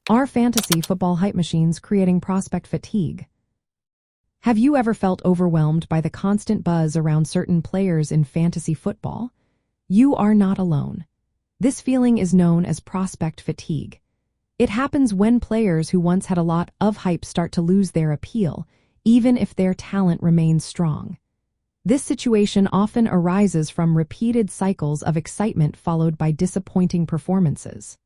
Are fantasy football hype machines creating prospect fatigue? Have you ever felt overwhelmed by the constant buzz around certain players in fantasy football? You are not alone. This feeling is known as prospect fatigue. It happens when players who once had a lot of hype start to lose their appeal, even if their talent remains strong. This situation often arises from repeated cycles of excitement followed by disappointing performances.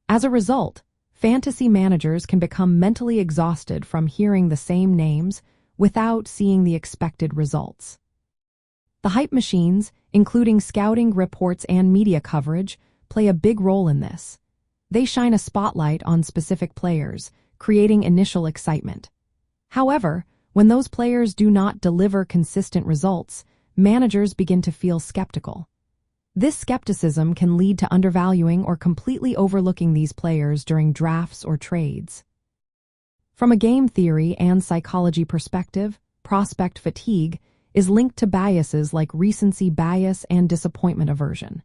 As a result, fantasy managers can become mentally exhausted from hearing the same names without seeing the expected results. The hype machines, including scouting reports and media coverage, play a big role in this. They shine a spotlight on specific players, creating initial excitement. However, when those players do not deliver consistent results, managers begin to feel skeptical. This skepticism can lead to undervaluing or completely overlooking these players during drafts or trades. From a game theory and psychology perspective, prospect fatigue is linked to biases like recency bias and disappointment aversion.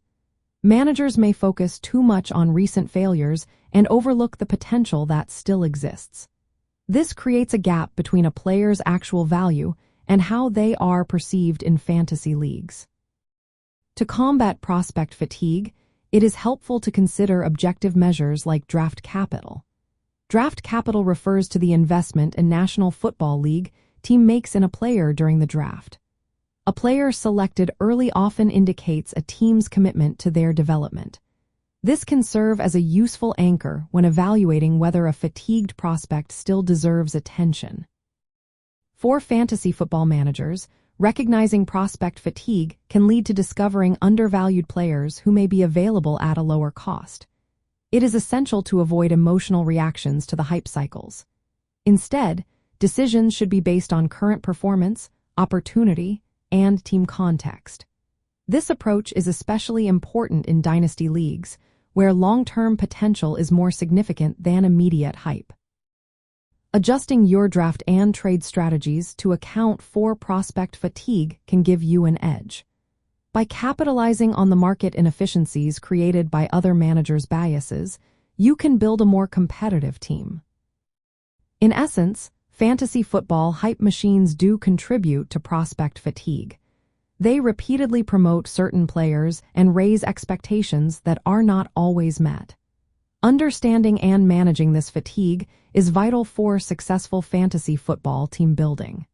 Managers may focus too much on recent failures and overlook the potential that still exists. This creates a gap between a player's actual value and how they are perceived in fantasy leagues. To combat prospect fatigue, it is helpful to consider objective measures like draft capital. Draft capital refers to the investment a National Football League team makes in a player during the draft. A player selected early often indicates a team's commitment to their development. This can serve as a useful anchor when evaluating whether a fatigued prospect still deserves attention. For fantasy football managers, recognizing prospect fatigue can lead to discovering undervalued players who may be available at a lower cost. It is essential to avoid emotional reactions to the hype cycles. Instead, decisions should be based on current performance, opportunity, and team context. This approach is especially important in dynasty leagues, where long-term potential is more significant than immediate hype. Adjusting your draft and trade strategies to account for prospect fatigue can give you an edge. By capitalizing on the market inefficiencies created by other managers' biases, you can build a more competitive team. In essence, fantasy football hype machines do contribute to prospect fatigue. They repeatedly promote certain players and raise expectations that are not always met. Understanding and managing this fatigue is vital for successful fantasy football team building.